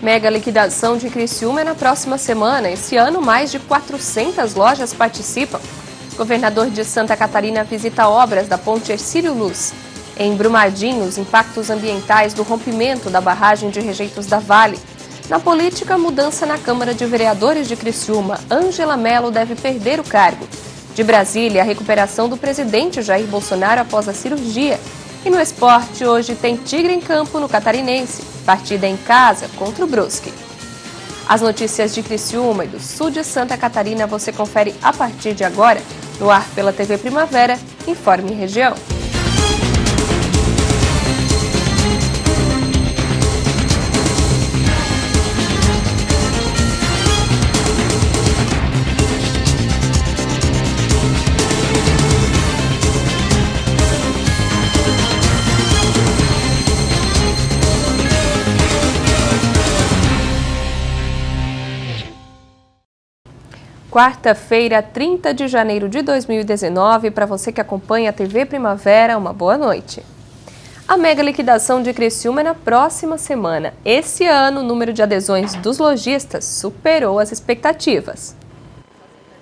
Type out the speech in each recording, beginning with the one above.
Mega liquidação de Criciúma é na próxima semana. Esse ano, mais de 400 lojas participam. Governador de Santa Catarina visita obras da ponte Hercílio Luz. Em Brumadinho, os impactos ambientais do rompimento da barragem de rejeitos da Vale. Na política, mudança na Câmara de Vereadores de Criciúma. Ângela Mello deve perder o cargo. De Brasília, a recuperação do presidente Jair Bolsonaro após a cirurgia. E no esporte, hoje tem Tigre em campo no Catarinense. Partida em casa contra o Brusque. As notícias de Criciúma e do sul de Santa Catarina você confere a partir de agora no ar pela TV Primavera. Informe Região. Quarta-feira, 30 de janeiro de 2019, para você que acompanha a TV Primavera, uma boa noite. A mega liquidação de Criciúma é na próxima semana. Esse ano, o número de adesões dos lojistas superou as expectativas.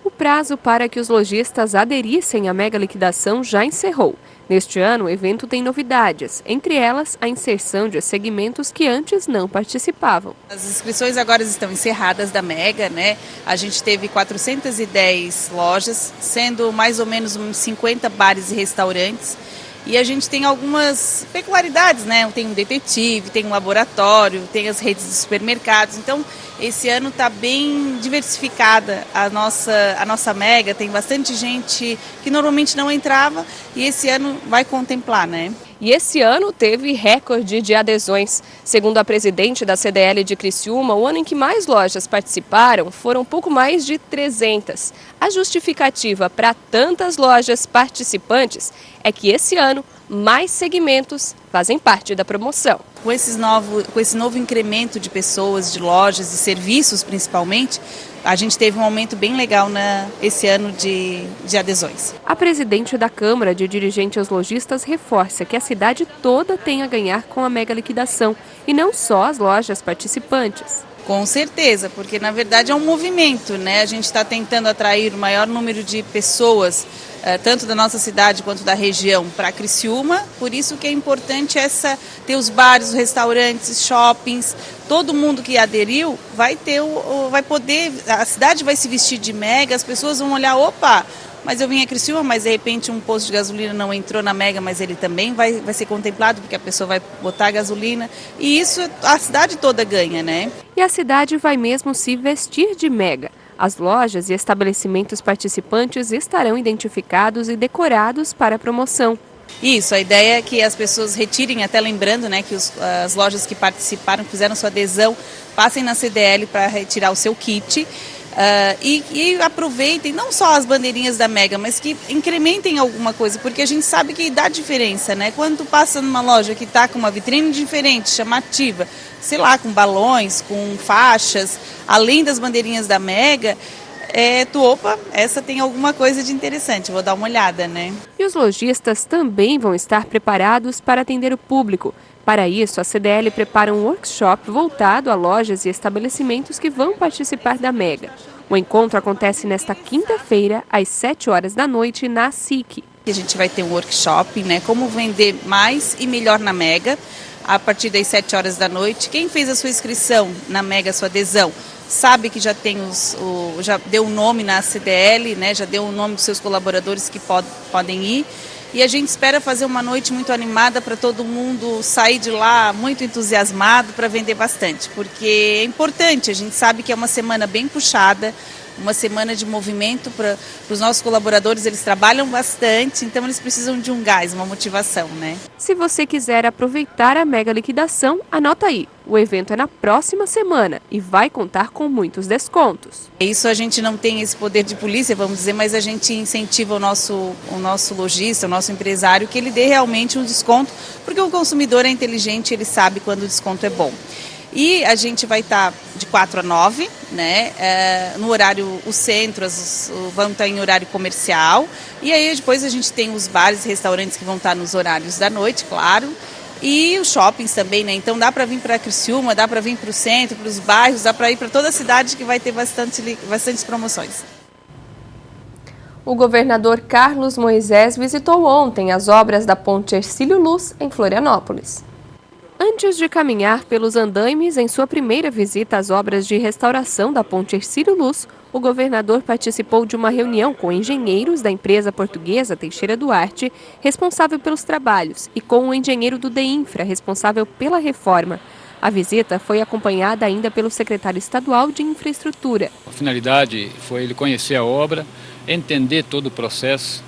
O prazo para que os lojistas aderissem à mega liquidação já encerrou. Neste ano, o evento tem novidades, entre elas a inserção de segmentos que antes não participavam. As inscrições agora estão encerradas da Mega, né? A gente teve 410 lojas, sendo mais ou menos uns 50 bares e restaurantes. E a gente tem algumas peculiaridades, né? Tem um detetive, tem um laboratório, tem as redes de supermercados. Então, esse ano está bem diversificada a nossa Mega. Tem bastante gente que normalmente não entrava e esse ano vai contemplar, né? E esse ano teve recorde de adesões. Segundo a presidente da CDL de Criciúma, o ano em que mais lojas participaram foram pouco mais de 300. A justificativa para tantas lojas participantes é que esse ano mais segmentos fazem parte da promoção. Com esse novo incremento de pessoas, de lojas, de serviços principalmente, a gente teve um aumento bem legal esse ano de adesões. A presidente da Câmara de Dirigentes Lojistas reforça que a cidade toda tem a ganhar com a mega liquidação e não só as lojas participantes. Com certeza, porque na verdade é um movimento, né? A gente está tentando atrair o maior número de pessoas, tanto da nossa cidade quanto da região, para Criciúma. Por isso que é importante ter os bares, os restaurantes, shoppings, todo mundo que aderiu vai poder, a cidade vai se vestir de mega, as pessoas vão olhar, opa, mas eu vim a Criciúma, mas de repente um posto de gasolina não entrou na Mega, mas ele também vai ser contemplado, porque a pessoa vai botar gasolina. E isso a cidade toda ganha, né? E a cidade vai mesmo se vestir de Mega. As lojas e estabelecimentos participantes estarão identificados e decorados para a promoção. Isso, a ideia é que as pessoas retirem, até lembrando, né, que as lojas que participaram, que fizeram sua adesão, passem na CDL para retirar o seu kit. E aproveitem não só as bandeirinhas da Mega, mas que incrementem alguma coisa, porque a gente sabe que dá diferença, né? Quando tu passa numa loja que está com uma vitrine diferente, chamativa, sei lá, com balões, com faixas, além das bandeirinhas da Mega, opa, essa tem alguma coisa de interessante, vou dar uma olhada, né? E os lojistas também vão estar preparados para atender o público. Para isso, a CDL prepara um workshop voltado a lojas e estabelecimentos que vão participar da Mega. O encontro acontece nesta quinta-feira, às 7 horas da noite, na SIC. A gente vai ter um workshop, né, como vender mais e melhor na Mega, a partir das 7 horas da noite. Quem fez a sua inscrição na Mega, sua adesão, sabe que já tem já deu o nome na CDL, né, já deu o nome dos seus colaboradores que podem ir. E a gente espera fazer uma noite muito animada para todo mundo sair de lá muito entusiasmado para vender bastante, porque é importante, a gente sabe que é uma semana bem puxada, uma semana de movimento para os nossos colaboradores, eles trabalham bastante, então eles precisam de um gás, uma motivação, né? Se você quiser aproveitar a mega liquidação, anota aí. O evento é na próxima semana e vai contar com muitos descontos. Isso a gente não tem esse poder de polícia, vamos dizer, mas a gente incentiva o nosso lojista, o nosso empresário, que ele dê realmente um desconto, porque o consumidor é inteligente, ele sabe quando o desconto é bom. E a gente vai estar de 4 a 9, né? No horário, o centro, vão estar em horário comercial. E aí depois a gente tem os bares e restaurantes que vão estar nos horários da noite, claro. E os shoppings também, né? Então dá para vir para Criciúma, dá para vir para o centro, para os bairros, dá para ir para toda a cidade que vai ter bastantes promoções. O governador Carlos Moisés visitou ontem as obras da Ponte Hercílio Luz, em Florianópolis. Antes de caminhar pelos andaimes em sua primeira visita às obras de restauração da Ponte Hercílio Luz, o governador participou de uma reunião com engenheiros da empresa portuguesa Teixeira Duarte, responsável pelos trabalhos, e com o engenheiro do DEINFRA, responsável pela reforma. A visita foi acompanhada ainda pelo secretário estadual de Infraestrutura. A finalidade foi ele conhecer a obra, entender todo o processo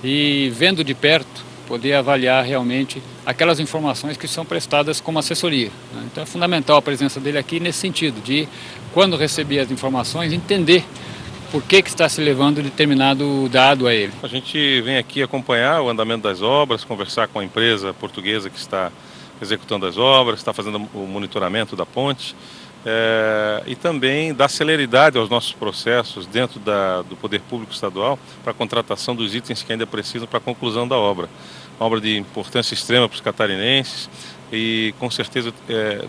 e, vendo de perto, poder avaliar realmente aquelas informações que são prestadas como assessoria. Então é fundamental a presença dele aqui nesse sentido, de, quando receber as informações, entender por que está se levando determinado dado a ele. A gente vem aqui acompanhar o andamento das obras, conversar com a empresa portuguesa que está executando as obras, está fazendo o monitoramento da ponte, e também dar celeridade aos nossos processos dentro do Poder Público Estadual para a contratação dos itens que ainda precisam para a conclusão da obra. Uma obra de importância extrema para os catarinenses e com certeza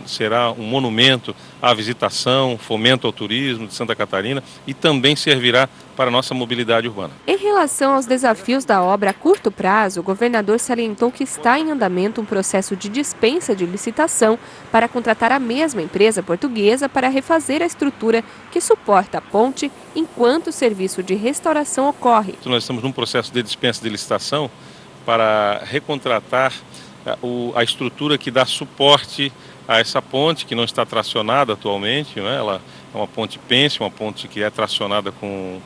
será um monumento à visitação, fomento ao turismo de Santa Catarina e também servirá para a nossa mobilidade urbana. Em relação aos desafios da obra a curto prazo, o governador salientou que está em andamento um processo de dispensa de licitação para contratar a mesma empresa portuguesa para refazer a estrutura que suporta a ponte enquanto o serviço de restauração ocorre. Nós estamos num processo de dispensa de licitação para recontratar a estrutura que dá suporte a essa ponte, que não está tracionada atualmente, né? Ela é uma ponte pense, uma ponte que é tracionada com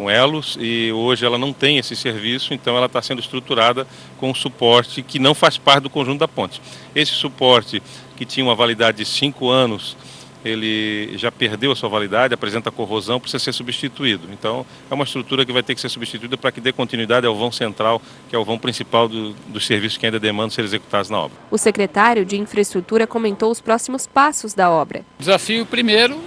elos, e hoje ela não tem esse serviço, então ela está sendo estruturada com um suporte que não faz parte do conjunto da ponte. Esse suporte, que tinha uma validade de 5 anos, ele já perdeu a sua validade, apresenta corrosão, precisa ser substituído. Então, é uma estrutura que vai ter que ser substituída para que dê continuidade ao vão central, que é o vão principal dos serviços que ainda demandam ser executados na obra. O secretário de Infraestrutura comentou os próximos passos da obra. Desafio primeiro,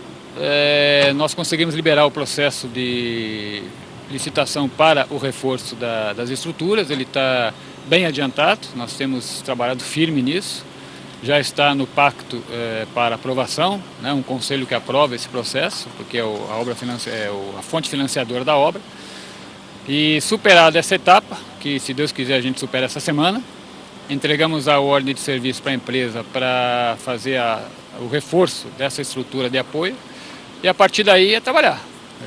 nós conseguimos liberar o processo de licitação para o reforço das estruturas, ele está bem adiantado, nós temos trabalhado firme nisso. Já está no pacto para aprovação, né, um conselho que aprova esse processo, porque a fonte financiadora da obra. E superada essa etapa, que se Deus quiser a gente supera essa semana, entregamos a ordem de serviço para a empresa para fazer o reforço dessa estrutura de apoio e a partir daí é trabalhar.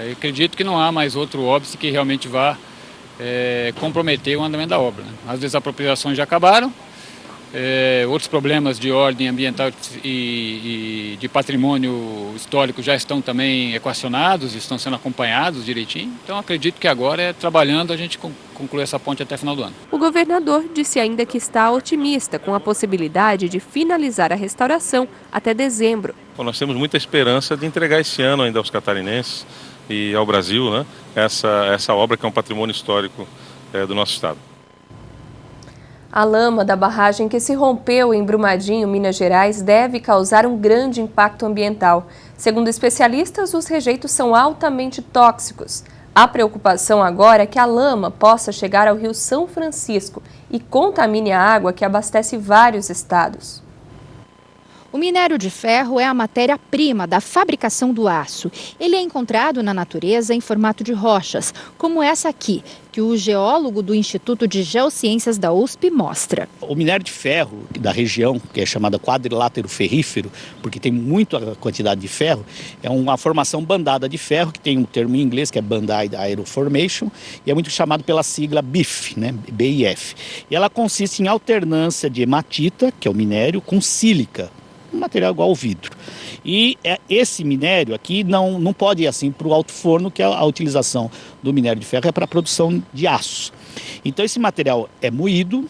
Eu acredito que não há mais outro óbice que realmente vá comprometer o andamento da obra, né? As desapropriações já acabaram. Outros problemas de ordem ambiental e de patrimônio histórico já estão também equacionados, estão sendo acompanhados direitinho. Então acredito que agora trabalhando a gente conclui essa ponte até o final do ano. O governador disse ainda que está otimista com a possibilidade de finalizar a restauração até dezembro. Bom, nós temos muita esperança de entregar esse ano ainda aos catarinenses e ao Brasil, né, essa obra que é um patrimônio histórico do nosso estado. A lama da barragem que se rompeu em Brumadinho, Minas Gerais, deve causar um grande impacto ambiental. Segundo especialistas, os rejeitos são altamente tóxicos. A preocupação agora é que a lama possa chegar ao Rio São Francisco e contamine a água que abastece vários estados. O minério de ferro é a matéria-prima da fabricação do aço. Ele é encontrado na natureza em formato de rochas, como essa aqui, que o geólogo do Instituto de Geociências da USP mostra. O minério de ferro da região, que é chamada quadrilátero ferrífero, porque tem muita quantidade de ferro, é uma formação bandada de ferro, que tem um termo em inglês que é Banded Iron Formation, e é muito chamado pela sigla BIF, né? BIF. E ela consiste em alternância de hematita, que é o minério, com sílica, um material igual ao vidro. E esse minério aqui não pode ir assim para o alto forno, que a utilização do minério de ferro é para a produção de aço. Então esse material é moído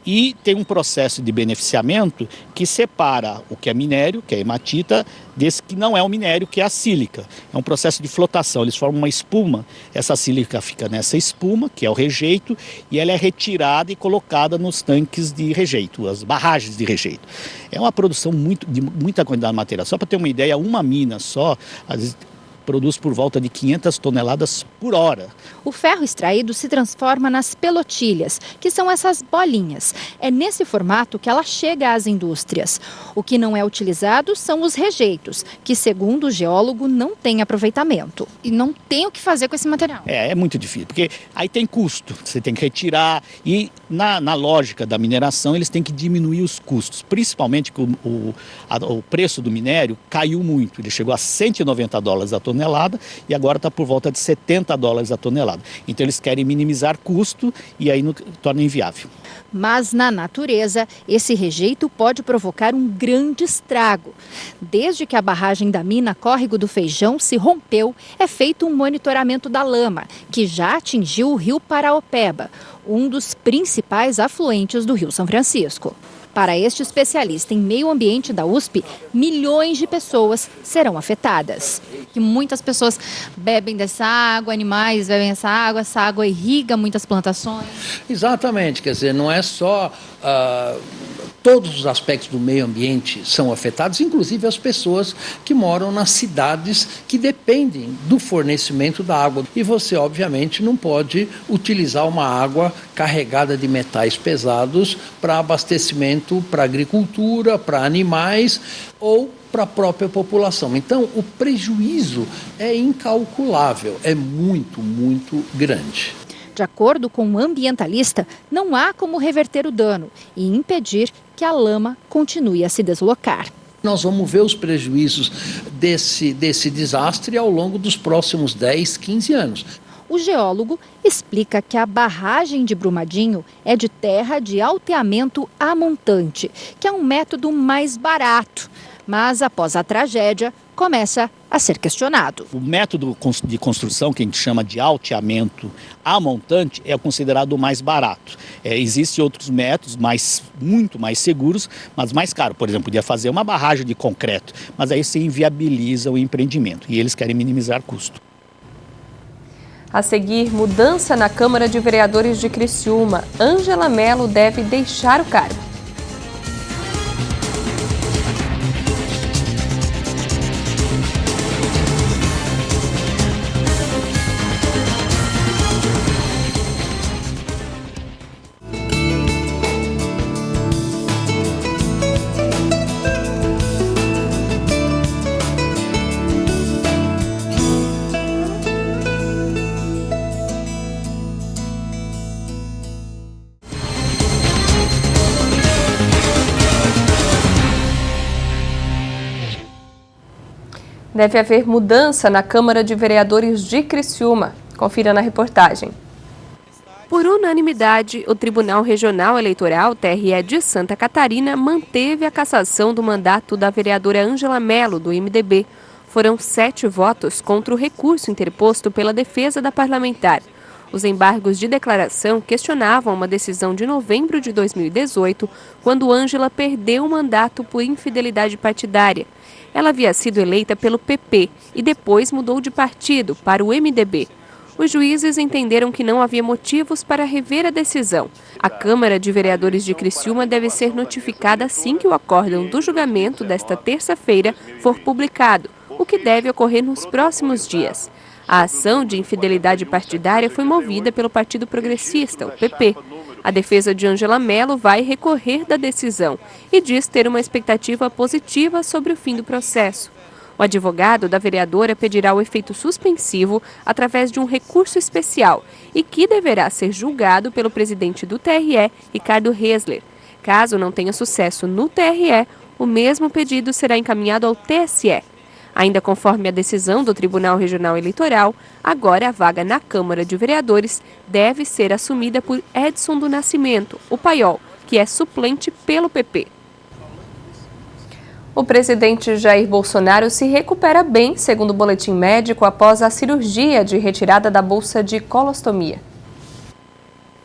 e tem um processo de beneficiamento que separa o que é minério, que é hematita, desse que não é o minério, que é a sílica. É um processo de flotação, eles formam uma espuma, essa sílica fica nessa espuma, que é o rejeito, e ela é retirada e colocada nos tanques de rejeito, as barragens de rejeito. É uma produção de muita quantidade de material. Só para ter uma ideia, uma mina só, às vezes, produz por volta de 500 toneladas por hora. O ferro extraído se transforma nas pelotilhas, que são essas bolinhas. É nesse formato que ela chega às indústrias. O que não é utilizado são os rejeitos, que, segundo o geólogo, não têm aproveitamento. E não tem o que fazer com esse material. É muito difícil, porque aí tem custo, você tem que retirar e na lógica da mineração eles têm que diminuir os custos, principalmente que o preço do minério caiu muito, ele chegou a $190 a tonelada e agora está por volta de $70 a tonelada. Então eles querem minimizar custo e aí torna inviável. Mas na natureza, esse rejeito pode provocar um grande estrago. Desde que a barragem da mina Córrego do Feijão se rompeu, é feito um monitoramento da lama, que já atingiu o rio Paraopeba, um dos principais afluentes do Rio São Francisco. Para este especialista em meio ambiente da USP, milhões de pessoas serão afetadas. Que muitas pessoas bebem dessa água, animais bebem essa água irriga muitas plantações. Exatamente, quer dizer, não é só todos os aspectos do meio ambiente são afetados, inclusive as pessoas que moram nas cidades que dependem do fornecimento da água. E você, obviamente, não pode utilizar uma água carregada de metais pesados para abastecimento para agricultura, para animais ou para a própria população. Então, o prejuízo é incalculável, é muito, muito grande. De acordo com o ambientalista, não há como reverter o dano e impedir que a lama continue a se deslocar. Nós vamos ver os prejuízos desse desastre ao longo dos próximos 10, 15 anos. O geólogo explica que a barragem de Brumadinho é de terra de alteamento a montante, que é um método mais barato. Mas após a tragédia, começa a ser questionado. O método de construção, que a gente chama de alteamento a montante, é considerado o mais barato. Existem outros métodos muito mais seguros, mas mais caros. Por exemplo, podia fazer uma barragem de concreto, mas aí se inviabiliza o empreendimento e eles querem minimizar custo. A seguir, mudança na Câmara de Vereadores de Criciúma. Ângela Mello deve deixar o cargo. Deve haver mudança na Câmara de Vereadores de Criciúma. Confira na reportagem. Por unanimidade, o Tribunal Regional Eleitoral, TRE de Santa Catarina, manteve a cassação do mandato da vereadora Ângela Mello, do MDB. Foram 7 votos contra o recurso interposto pela defesa da parlamentar. Os embargos de declaração questionavam uma decisão de novembro de 2018, quando Ângela perdeu o mandato por infidelidade partidária. Ela havia sido eleita pelo PP e depois mudou de partido para o MDB. Os juízes entenderam que não havia motivos para rever a decisão. A Câmara de Vereadores de Criciúma deve ser notificada assim que o acórdão do julgamento desta terça-feira for publicado, o que deve ocorrer nos próximos dias. A ação de infidelidade partidária foi movida pelo Partido Progressista, o PP. A defesa de Ângela Mello vai recorrer da decisão e diz ter uma expectativa positiva sobre o fim do processo. O advogado da vereadora pedirá o efeito suspensivo através de um recurso especial e que deverá ser julgado pelo presidente do TRE, Ricardo Hesler. Caso não tenha sucesso no TRE, o mesmo pedido será encaminhado ao TSE. Ainda conforme a decisão do Tribunal Regional Eleitoral, agora a vaga na Câmara de Vereadores deve ser assumida por Edson do Nascimento, o Paiol, que é suplente pelo PP. O presidente Jair Bolsonaro se recupera bem, segundo o boletim médico, após a cirurgia de retirada da bolsa de colostomia.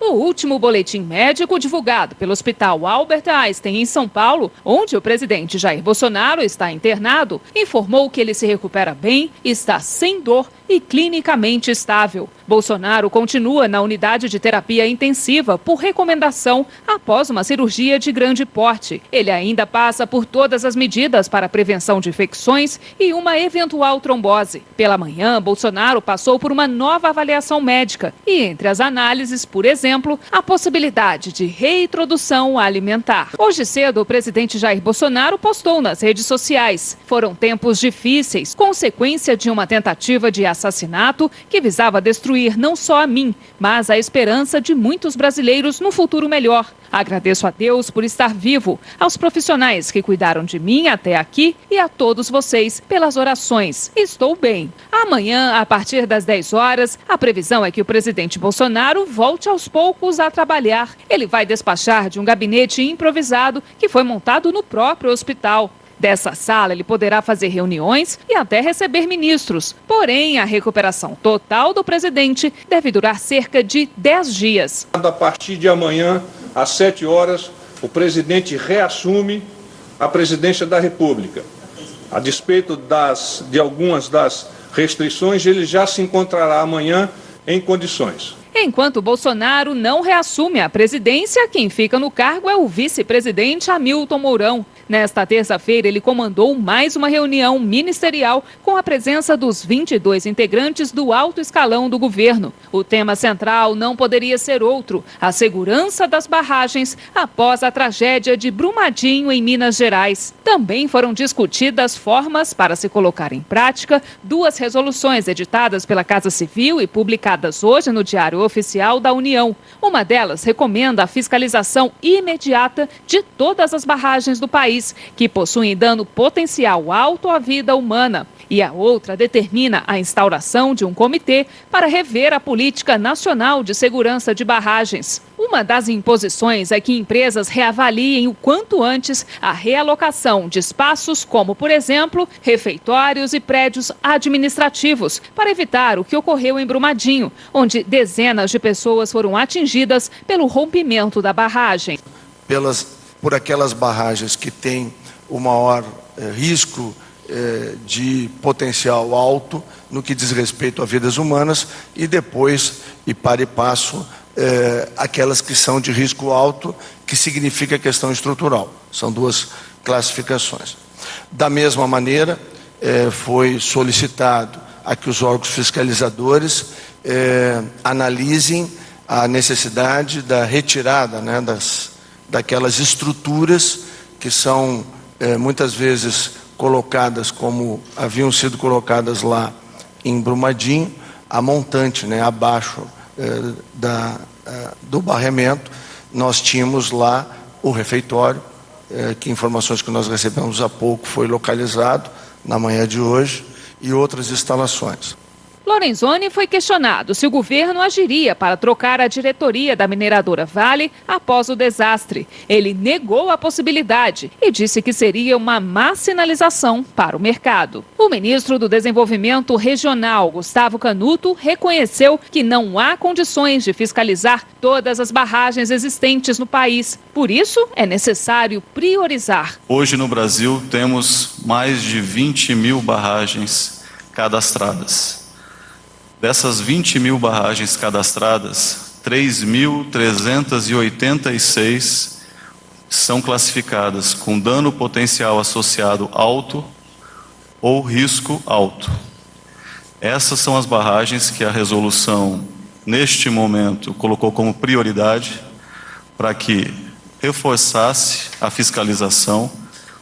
O último boletim médico divulgado pelo Hospital Albert Einstein, em São Paulo, onde o presidente Jair Bolsonaro está internado, informou que ele se recupera bem, está sem dor e clinicamente estável. Bolsonaro continua na unidade de terapia intensiva por recomendação após uma cirurgia de grande porte. Ele ainda passa por todas as medidas para a prevenção de infecções e uma eventual trombose. Pela manhã, Bolsonaro passou por uma nova avaliação médica e, entre as análises, por exemplo, a possibilidade de reintrodução alimentar. Hoje cedo, o presidente Jair Bolsonaro postou nas redes sociais: foram tempos difíceis, consequência de uma tentativa de assassinato que visava destruir não só a mim, mas a esperança de muitos brasileiros num futuro melhor. Agradeço a Deus por estar vivo, aos profissionais que cuidaram de mim até aqui e a todos vocês pelas orações. Estou bem. Amanhã, a partir das 10 horas, a previsão é que o presidente Bolsonaro volte aos poucos a trabalhar. Ele vai despachar de um gabinete improvisado que foi montado no próprio hospital. Dessa sala, ele poderá fazer reuniões e até receber ministros. Porém, a recuperação total do presidente deve durar cerca de 10 dias. A partir de amanhã, às 7 horas, o presidente reassume a presidência da República. A despeito de algumas das restrições, ele já se encontrará amanhã em condições. Enquanto Bolsonaro não reassume a presidência, quem fica no cargo é o vice-presidente Hamilton Mourão. Nesta terça-feira, ele comandou mais uma reunião ministerial com a presença dos 22 integrantes do alto escalão do governo. O tema central não poderia ser outro: a segurança das barragens após a tragédia de Brumadinho, em Minas Gerais. Também foram discutidas formas para se colocar em prática 2 resoluções editadas pela Casa Civil e publicadas hoje no Diário Oficial da União. Uma delas recomenda a fiscalização imediata de todas as barragens do país que possuem dano potencial alto à vida humana. E a outra determina a instauração de um comitê para rever a política nacional de segurança de barragens. Uma das imposições é que empresas reavaliem o quanto antes a realocação de espaços como, por exemplo, refeitórios e prédios administrativos, para evitar o que ocorreu em Brumadinho, onde dezenas de pessoas foram atingidas pelo rompimento da barragem. Por aquelas barragens que têm o maior risco de potencial alto no que diz respeito a vidas humanas, e depois, e para e passo, aquelas que são de risco alto, que significa questão estrutural. São 2 classificações. Da mesma maneira, foi solicitado a que os órgãos fiscalizadores analisem a necessidade da retirada, né, daquelas estruturas que são muitas vezes colocadas como haviam sido colocadas lá em Brumadinho, a montante, né, abaixo do barramento. Nós tínhamos lá o refeitório, que informações que nós recebemos há pouco foi localizado na manhã de hoje, e outras instalações. Lorenzoni foi questionado se o governo agiria para trocar a diretoria da mineradora Vale após o desastre. Ele negou a possibilidade e disse que seria uma má sinalização para o mercado. O ministro do Desenvolvimento Regional, Gustavo Canuto, reconheceu que não há condições de fiscalizar todas as barragens existentes no país. Por isso, é necessário priorizar. Hoje no Brasil temos mais de 20 mil barragens cadastradas. Dessas 20 mil barragens cadastradas, 3.386 são classificadas com dano potencial associado alto ou risco alto. Essas são as barragens que a resolução, neste momento, colocou como prioridade para que reforçasse a fiscalização,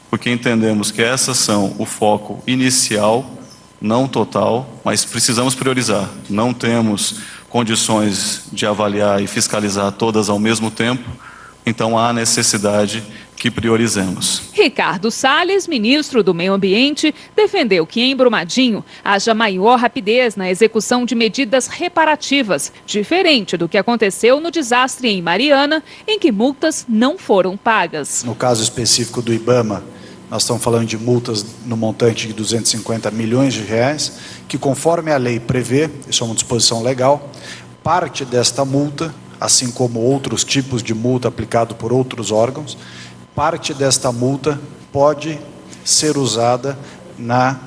porque entendemos que essas são o foco inicial, não total, mas precisamos priorizar. Não temos condições de avaliar e fiscalizar todas ao mesmo tempo, então há necessidade que priorizemos. Ricardo Salles, ministro do Meio Ambiente, defendeu que em Brumadinho haja maior rapidez na execução de medidas reparativas, diferente do que aconteceu no desastre em Mariana, em que multas não foram pagas. No caso específico do IBAMA, nós estamos falando de multas no montante de 250 milhões de reais, que conforme a lei prevê, isso é uma disposição legal, parte desta multa, assim como outros tipos de multa aplicado por outros órgãos, parte desta multa pode ser usada na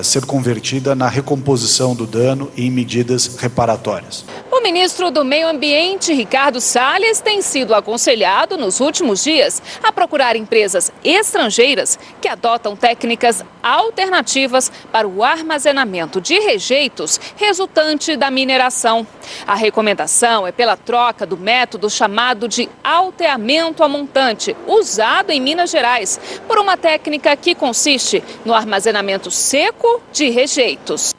ser convertida na recomposição do dano e em medidas reparatórias. O ministro do Meio Ambiente, Ricardo Salles, tem sido aconselhado nos últimos dias a procurar empresas estrangeiras que adotam técnicas alternativas para o armazenamento de rejeitos resultante da mineração. A recomendação é pela troca do método chamado de alteamento a montante, usado em Minas Gerais, por uma técnica que consiste no armazenamento seco de rejeitos.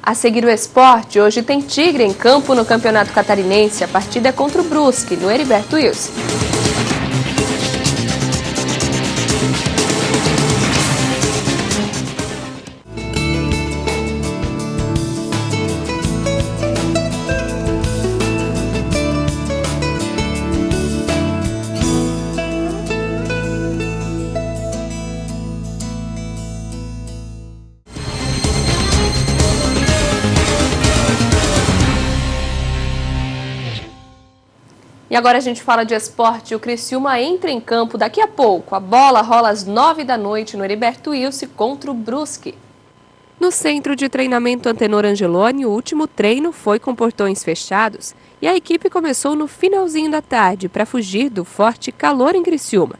A seguir o esporte, hoje tem Tigre em campo no Campeonato Catarinense. A partida é contra o Brusque, no Heriberto Wilson. E agora a gente fala de esporte. O Criciúma entra em campo daqui a pouco. A bola rola às 9 da noite no Heriberto Wilson contra o Brusque. No centro de treinamento Antenor Angeloni, o último treino foi com portões fechados e a equipe começou no finalzinho da tarde para fugir do forte calor em Criciúma.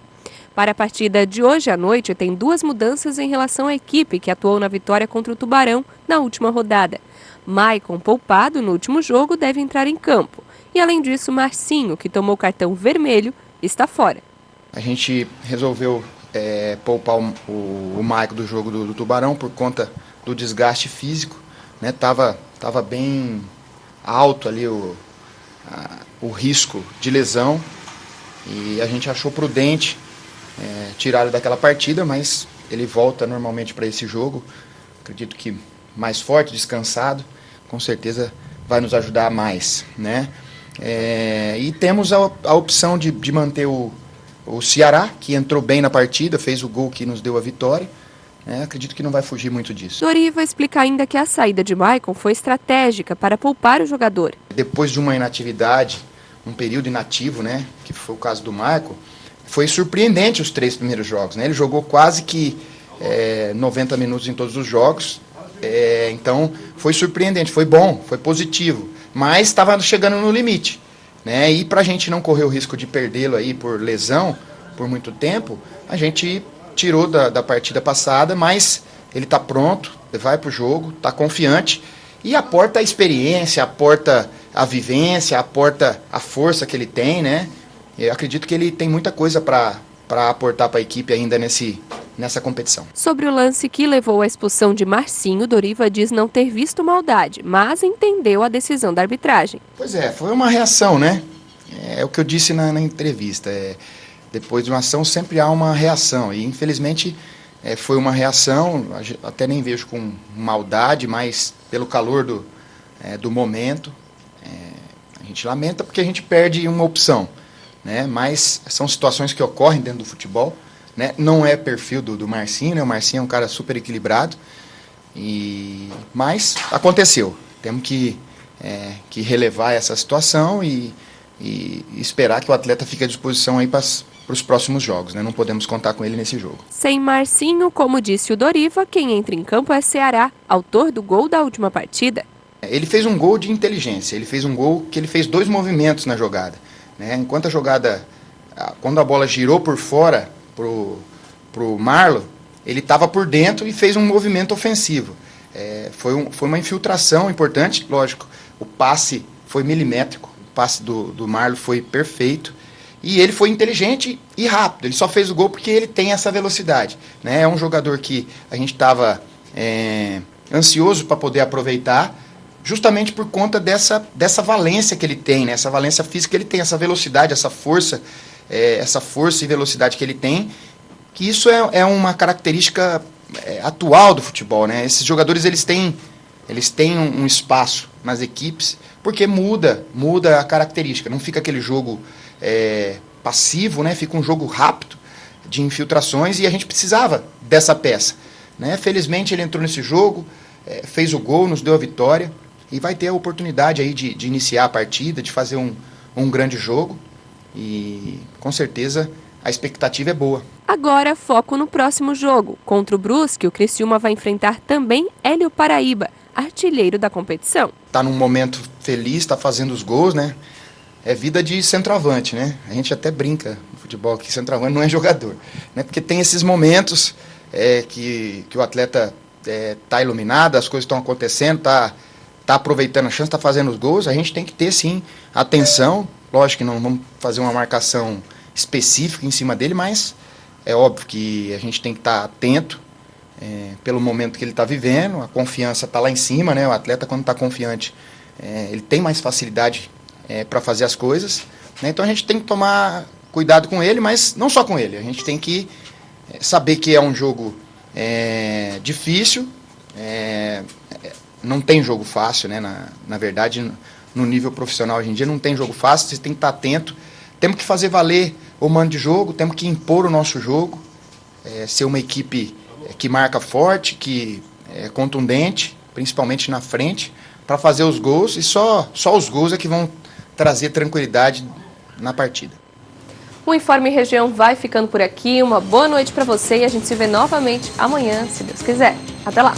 Para a partida de hoje à noite, tem 2 mudanças em relação à equipe que atuou na vitória contra o Tubarão na última rodada. Maicon, poupado no último jogo, deve entrar em campo. E além disso, Marcinho, que tomou cartão vermelho, está fora. A gente resolveu poupar o Maicon do jogo do Tubarão por conta do desgaste físico, né? Tava bem alto ali o risco de lesão e a gente achou prudente tirar ele daquela partida, mas ele volta normalmente para esse jogo. Acredito que mais forte, descansado, com certeza vai nos ajudar mais, né? E temos a opção de manter o Ceará, que entrou bem na partida, fez o gol que nos deu a vitória. Acredito que não vai fugir muito disso. Doriva explica ainda que a saída de Maicon foi estratégica para poupar o jogador. Depois de uma inatividade, um período inativo, né, que foi o caso do Maicon, foi surpreendente os 3 primeiros jogos, né? Ele jogou quase que 90 minutos em todos os jogos, então foi surpreendente, foi bom, foi positivo. Mas estava chegando no limite, né? E para a gente não correr o risco de perdê-lo aí por lesão por muito tempo, a gente tirou da partida passada, mas ele está pronto, vai para o jogo, está confiante e aporta a experiência, aporta a vivência, aporta a força que ele tem, né? Eu acredito que ele tem muita coisa para aportar para a equipe ainda nessa competição. Sobre o lance que levou à expulsão de Marcinho, Doriva diz não ter visto maldade, mas entendeu a decisão da arbitragem. Pois foi uma reação, né? É o que eu disse na entrevista. Depois de uma ação sempre há uma reação e infelizmente foi uma reação, até nem vejo com maldade, mas pelo calor do momento. A gente lamenta porque a gente perde uma opção, né? Mas são situações que ocorrem dentro do futebol. Né? Não é perfil do Marcinho, né? O Marcinho é um cara super equilibrado, mas aconteceu. Temos que relevar essa situação e esperar que o atleta fique à disposição aí para os próximos jogos. Né? Não podemos contar com ele nesse jogo. Sem Marcinho, como disse o Doriva, quem entra em campo é Ceará, autor do gol da última partida. Ele fez um gol de inteligência, ele fez um gol que ele fez 2 movimentos na jogada. Né? Enquanto quando a bola girou por fora pro Marlon, ele estava por dentro e fez um movimento ofensivo. Foi uma infiltração importante, lógico, o passe foi milimétrico, o passe do Marlon foi perfeito, e ele foi inteligente e rápido, ele só fez o gol porque ele tem essa velocidade. Né? É um jogador que a gente estava ansioso para poder aproveitar, justamente por conta dessa valência que ele tem, né? Essa valência física que ele tem, essa velocidade, essa força e velocidade que ele tem, que isso é uma característica atual do futebol, né? Esses jogadores eles têm um espaço nas equipes porque muda a característica, não fica aquele jogo passivo, né? Fica um jogo rápido de infiltrações e a gente precisava dessa peça, né? Felizmente ele entrou nesse jogo, fez o gol, nos deu a vitória e vai ter a oportunidade aí de iniciar a partida, de fazer um grande jogo. E com certeza a expectativa é boa. Agora, foco no próximo jogo. Contra o Brusque, o Criciúma vai enfrentar também Hélio Paraíba, artilheiro da competição. Tá num momento feliz, está fazendo os gols, né? É vida de centroavante, né? A gente até brinca no futebol que centroavante não é jogador, né? Porque tem esses momentos que o atleta tá iluminado, as coisas estão acontecendo, tá aproveitando a chance, tá fazendo os gols. A gente tem que ter, sim, atenção. Lógico que não vamos fazer uma marcação específica em cima dele, mas é óbvio que a gente tem que estar atento pelo momento que ele está vivendo. A confiança está lá em cima, né? O atleta, quando está confiante, ele tem mais facilidade para fazer as coisas, né? Então a gente tem que tomar cuidado com ele, mas não só com ele. A gente tem que saber que é um jogo difícil, não tem jogo fácil, né? Na verdade, no nível profissional hoje em dia não tem jogo fácil, você tem que estar atento. Temos que fazer valer o mando de jogo, temos que impor o nosso jogo, ser uma equipe que marca forte, que é contundente, principalmente na frente, para fazer os gols, e só os gols é que vão trazer tranquilidade na partida. O Informe Região vai ficando por aqui. Uma boa noite para você e a gente se vê novamente amanhã, se Deus quiser. Até lá!